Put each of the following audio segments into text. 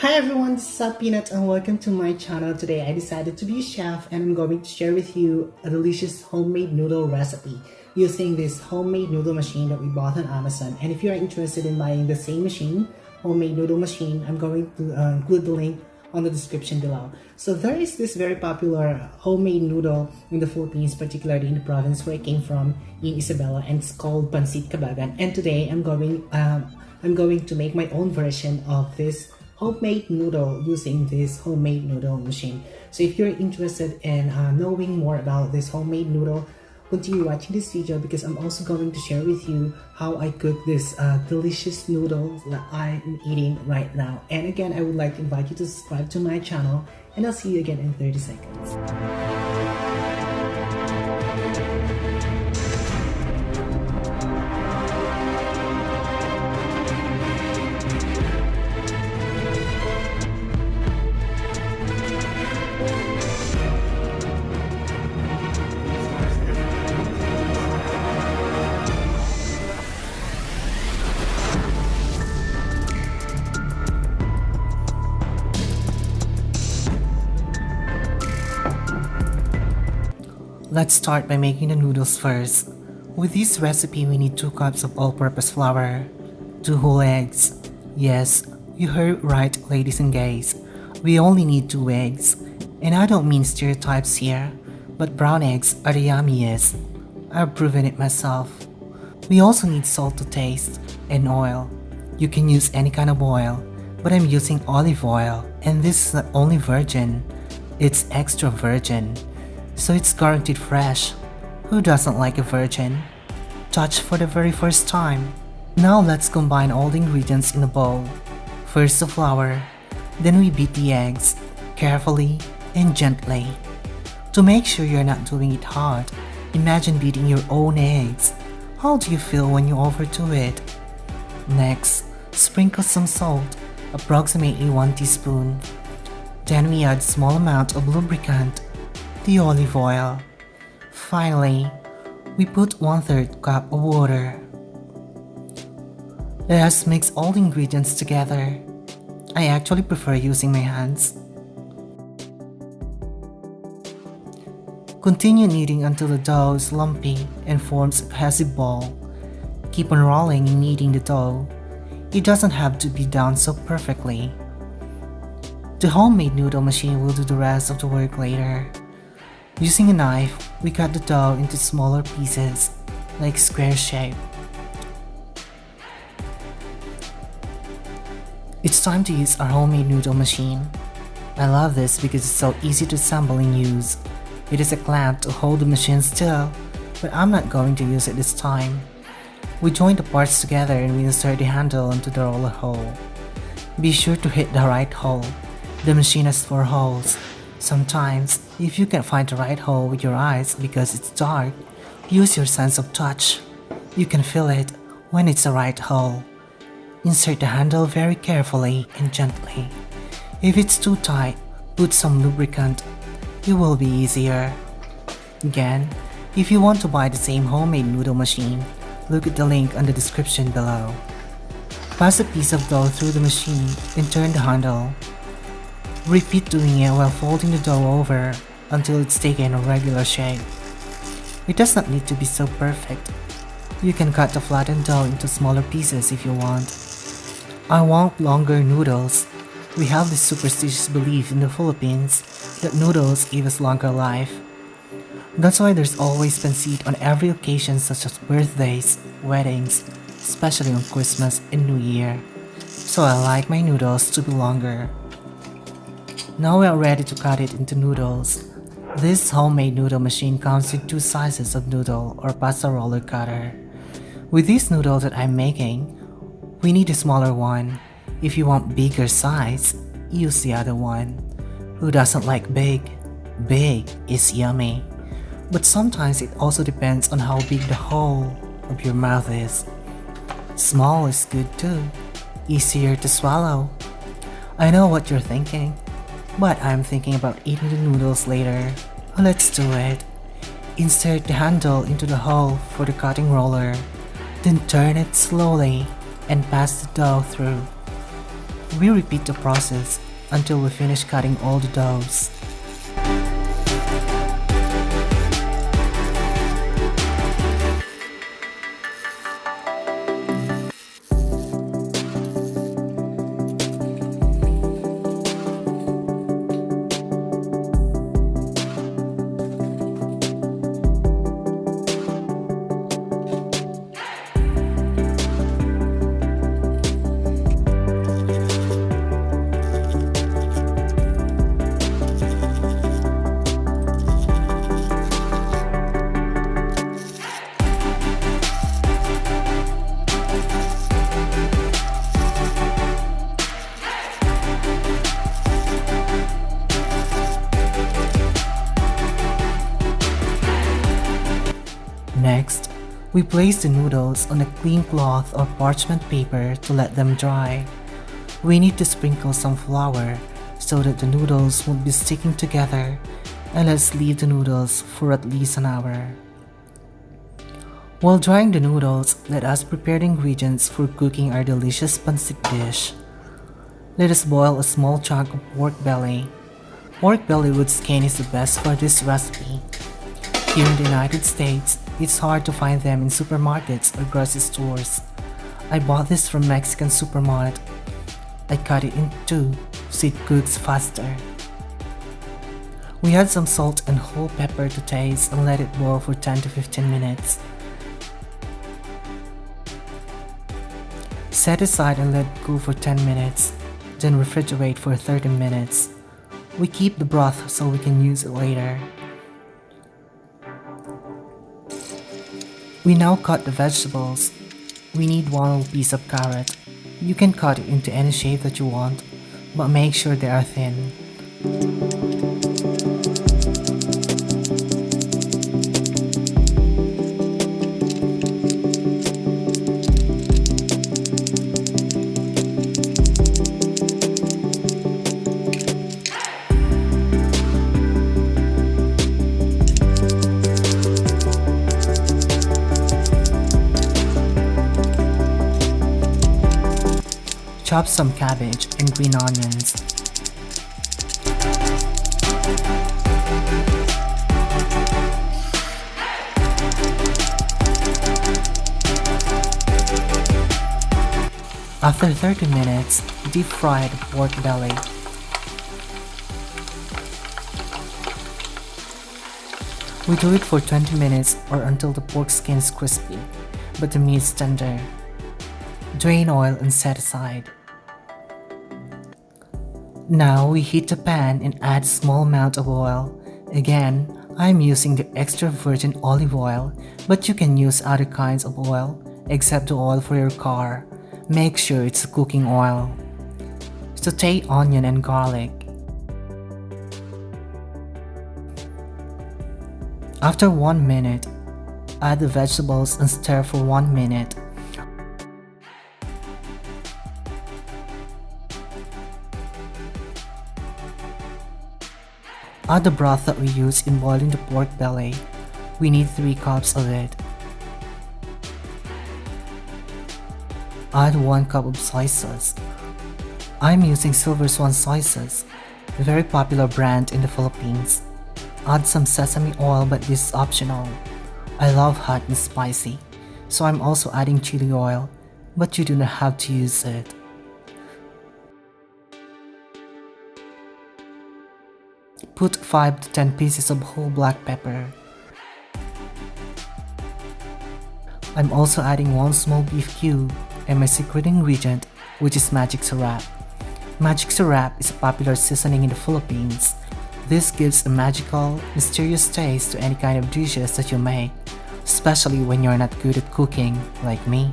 Hi everyone, this is Peanut and welcome to my channel. Today I decided to be a chef and I'm going to share with you a delicious homemade noodle recipe using this homemade noodle machine that we bought on Amazon. And if you are interested in buying the same machine, homemade noodle machine, I'm going to include the link on the description below. So there is this very popular homemade noodle in the Philippines, particularly in the province where I came from in Isabela, and it's called Pancit Cabagan. And today I'm going to make my own version of this homemade noodle using this homemade noodle machine. So if you're interested in knowing more about this homemade noodle, continue watching this video because I'm also going to share with you how I cook this delicious noodles that I'm eating right now. And again, I would like to invite you to subscribe to my channel and I'll see you again in 30 seconds. Let's start by making the noodles first. With this recipe, we need 2 cups of all-purpose flour, 2 whole eggs. Yes, you heard right, ladies and guys. We only need 2 eggs. And I don't mean stereotypes here, but brown eggs are the yummiest. I've proven it myself. We also need salt to taste and oil. You can use any kind of oil, but I'm using olive oil, and this is not only virgin, it's extra virgin. So it's guaranteed fresh. Who doesn't like a virgin? Touched for the very first time. Now let's combine all the ingredients in a bowl. First the flour, then we beat the eggs, carefully and gently. To make sure you're not doing it hard, imagine beating your own eggs. How do you feel when you overdo it? Next, sprinkle some salt, approximately 1 teaspoon. Then we add small amount of lubricant, the olive oil. Finally, we put 1/3 cup of water. Let us mix all the ingredients together. I actually prefer using my hands. Continue kneading until the dough is lumpy and forms a cohesive ball. Keep on rolling and kneading the dough. It doesn't have to be done so perfectly. The homemade noodle machine will do the rest of the work later. Using a knife, we cut the dough into smaller pieces, like square shape. It's time to use our homemade noodle machine. I love this because it's so easy to assemble and use. It is a clamp to hold the machine still, but I'm not going to use it this time. We join the parts together and we insert the handle into the roller hole. Be sure to hit the right hole. The machine has 4 holes. Sometimes, if you can't find the right hole with your eyes because it's dark, use your sense of touch. You can feel it when it's the right hole. Insert the handle very carefully and gently. If it's too tight, put some lubricant. It will be easier. Again, if you want to buy the same homemade noodle machine, look at the link on the description below. Pass a piece of dough through the machine and turn the handle. Repeat doing it while folding the dough over until it's taken a regular shape. It does not need to be so perfect. You can cut the flattened dough into smaller pieces if you want. I want longer noodles. We have this superstitious belief in the Philippines that noodles give us longer life. That's why there's always pancit on every occasion such as birthdays, weddings, especially on Christmas and New Year. So I like my noodles to be longer. Now we are ready to cut it into noodles. This homemade noodle machine comes with 2 sizes of noodle or pasta roller cutter. With this noodle that I'm making, we need a smaller one. If you want bigger size, use the other one. Who doesn't like big? Big is yummy. But sometimes it also depends on how big the hole of your mouth is. Small is good too, easier to swallow. I know what you're thinking. But I'm thinking about eating the noodles later. Let's do it. Insert the handle into the hole for the cutting roller. Then turn it slowly and pass the dough through. We repeat the process until we finish cutting all the doughs. Next, we place the noodles on a clean cloth or parchment paper to let them dry. We need to sprinkle some flour so that the noodles won't be sticking together, and let's leave the noodles for at least an hour. While drying the noodles, let us prepare the ingredients for cooking our delicious pancit dish. Let us boil a small chunk of pork belly. Pork belly with skin is the best for this recipe. Here in the United States, it's hard to find them in supermarkets or grocery stores. I bought this from Mexican supermarket. I cut it in two so it cooks faster. We add some salt and whole pepper to taste and let it boil for 10 to 15 minutes. Set aside and let it cool for 10 minutes, then refrigerate for 30 minutes. We keep the broth so we can use it later. We now cut the vegetables. We need one whole piece of carrot. You can cut it into any shape that you want, but make sure they are thin. Chop some cabbage and green onions. After 30 minutes, deep fry the pork belly. We do it for 20 minutes or until the pork skin is crispy, but the meat is tender. Drain oil and set aside. Now we heat the pan and add a small amount of oil. Again, I'm using the extra virgin olive oil, but you can use other kinds of oil, except the oil for your car. Make sure it's cooking oil. Sauté onion and garlic. After 1 minute, add the vegetables and stir for 1 minute. Add the broth that we used in boiling the pork belly. We need 3 cups of it. Add 1 cup of soy sauce. I'm using Silver Swan soy sauce, a very popular brand in the Philippines. Add some sesame oil, but this is optional. I love hot and spicy, so I'm also adding chili oil, but you do not have to use it. Put 5 to 10 pieces of whole black pepper. I'm also adding 1 small beef cube and my secret ingredient, which is magic syrup. Magic syrup is a popular seasoning in the Philippines. This gives a magical, mysterious taste to any kind of dishes that you make, especially when you're not good at cooking, like me.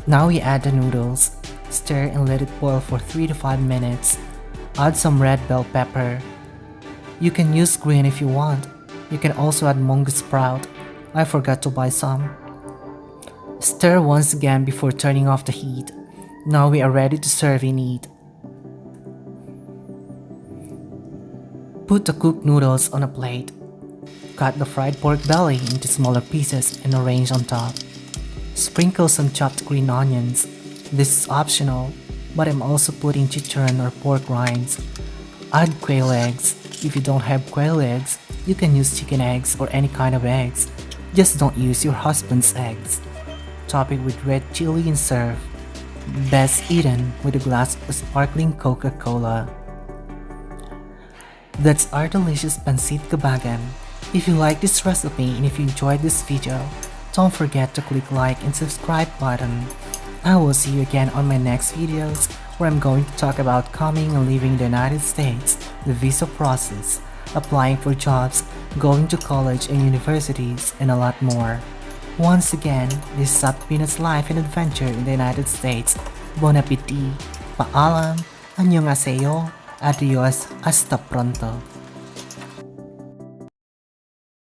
Now we add the noodles, stir and let it boil for 3 to 5 minutes. Add some red bell pepper. You can use green if you want. You can also add mungo sprout. I forgot to buy some. Stir once again before turning off the heat. Now we are ready to serve and eat. Put the cooked noodles on a plate. Cut the fried pork belly into smaller pieces and arrange on top. Sprinkle some chopped green onions. This is optional, but I'm also putting chicharon or pork rinds. Add quail eggs. If you don't have quail eggs, you can use chicken eggs or any kind of eggs. Just don't use your husband's eggs. Top it with red chili and serve. Best eaten with a glass of sparkling Coca-Cola. That's our delicious Pancit Cabagan. If you like this recipe and if you enjoyed this video, don't forget to click like and subscribe button. I will see you again on my next videos where I'm going to talk about coming and leaving the United States, the visa process, applying for jobs, going to college and universities, and a lot more. Once again, this is Sat Peanut's life and adventure in the United States. Bon appetit, paalam, annyeonghaseyo, adios, hasta pronto.